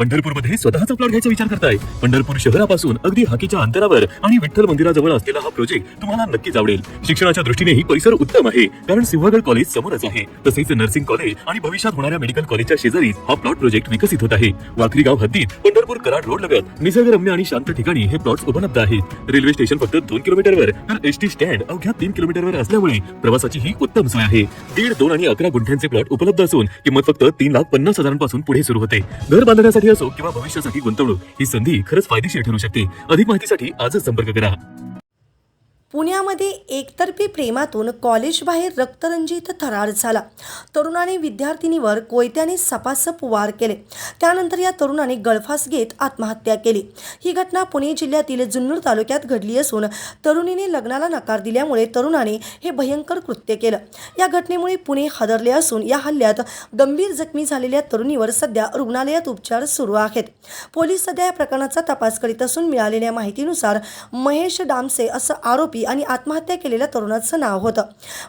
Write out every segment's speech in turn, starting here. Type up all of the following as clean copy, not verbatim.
पंढरपूरमध्ये स्वतःचा प्लॉट घ्यायचा विचार करताय? पंढरपूर शहरापासून अगदी हाकेच्या अंतरावर आणि विठ्ठल मंदिराजवळ असलेला हा प्रोजेक्ट तुम्हाला नक्कीच आवडेल। शिक्षणाच्या दृष्टीनेही परिसर उत्तम आहे, कारण सिंहगड कॉलेज समोरच आहे। तसेच नर्सिंग कॉलेज आणि भविष्यात होणाऱ्या मेडिकल कॉलेजच्या शेजारीच हा प्लॉट प्रोजेक्ट विकसित होत आहे। वाखरी गाव हद्दीत पंढरपूर कराड रोड लगत निसर्गरम्य आणि शांत ठिकाणी हे प्लॉट्स उपलब्ध आहेत। रेल्वे स्टेशन फक्त 2 किलोमीटरवर तर एसटी स्टँड अवघ्या 3 किलोमीटरवर असल्यामुळे प्रवासाची ही उत्तम सोय आहे। 1.5, 2 आणि 11 गुंठ्यांचे प्लॉट उपलब्ध असून किंमत फक्त 3,50,000 पासून पुढे सुरू होते। घर बांधण्यासाठी असो किंवा भविष्यासाठी गुंतवणूक, ही संधी खरंच फायदेशीर ठरू शकते। अधिक माहितीसाठी आजच संपर्क करा। पुण्यामध्ये एकतर्फी प्रेमातून कॉलेजबाहेर रक्तरंजित थरार झाला। तरुणाने विद्यार्थिनीवर कोयत्याने सपासप वार केले। त्यानंतर या तरुणाने गळफास घेत आत्महत्या केली। ही घटना पुणे जिल्ह्यातील जुन्नर तालुक्यात घडली असून तरुणीने लग्नाला नकार दिल्यामुळे तरुणाने हे भयंकर कृत्य केलं। या घटनेमुळे पुणे हादरले असून या हल्ल्यात गंभीर जखमी झालेल्या तरुणीवर सध्या रुग्णालयात उपचार सुरू आहेत। पोलीस सध्या या प्रकरणाचा तपास करीत असून मिळालेल्या माहितीनुसार महेश डामसे असं आरोपी आणि आत्महत्या केलेल्या तरुणाचं नाव होतं।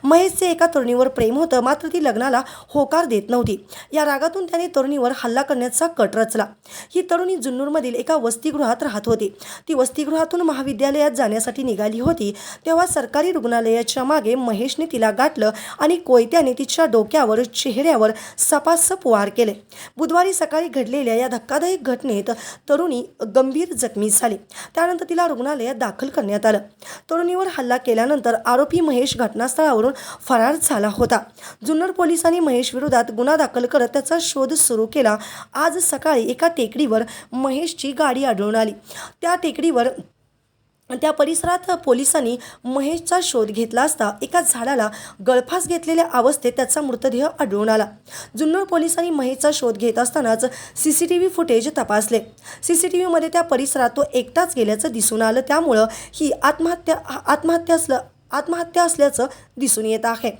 महेशचे एका तरुणीवर प्रेम होतं, मात्र ती लग्नाला होकार देत नव्हती। या रागातून त्याने तरुणीवर हल्ला करण्याचा कट रचला। ही तरुणी जुन्नरमधील एका वसतिगृहात राहत होती। ती वसतिगृहातून महाविद्यालयात जाण्यासाठी निघाली होती, तेव्हा सरकारी रुग्णालयाच्या मागे महेशने तिला गाठलं आणि कोयत्याने तिच्या डोक्यावर, चेहऱ्यावर सपासप वार केले। बुधवारी सकाळी घडलेल्या या धक्कादायक घटनेत तरुणी गंभीर जखमी झाली। त्यानंतर तिला रुग्णालयात दाखल करण्यात आलं। तरुणीवर हल्ला केल्यानंतर आरोपी महेश घटनास्थळावरून फरार झाला होता। जुन्नर पोलिसांनी महेश विरोधात गुन्हा दाखल करत त्याचा शोध सुरू केला। आज सकाळी एका टेकडीवर महेशची गाडी आढळून आली। त्या परिसरात पोलिसांनी महेशचा शोध घेतला असता एका झाडाला गळफास घेतलेल्या अवस्थेत त्याचा मृतदेह आढळून आला। जुन्नर पोलिसांनी महेशचा शोध घेत असतानाच सीसीटीव्ही फुटेज तपासले। सीसीटीव्हीमध्ये त्या परिसरात तो एकटाच गेल्याचं दिसून आलं, त्यामुळं ही आत्महत्या असल्याचं दिसून येत आहे।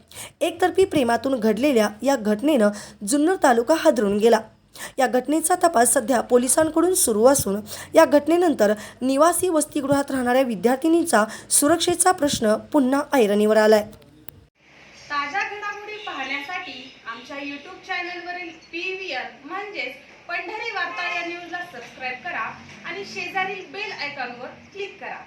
एकतर्फी प्रेमातून घडलेल्या या घटनेनं जुन्नर तालुका हादरून गेला। या घटनेचा तपास सध्या पोलिसांकडून सुरू असून या घटनेनंतर निवासी वसतिगृहात राहणाऱ्या विद्यार्थिनीचा सुरक्षेचा प्रश्न पुन्हा ऐरणीवर आलाय। ताज्या घडामोडी पाहण्यासाठी आमच्या YouTube चॅनलवरील PVR म्हणजेच पंढरी वार्ता या न्यूजला सबस्क्राईब करा आणि शेजारील बेल आयकॉनवर क्लिक करा।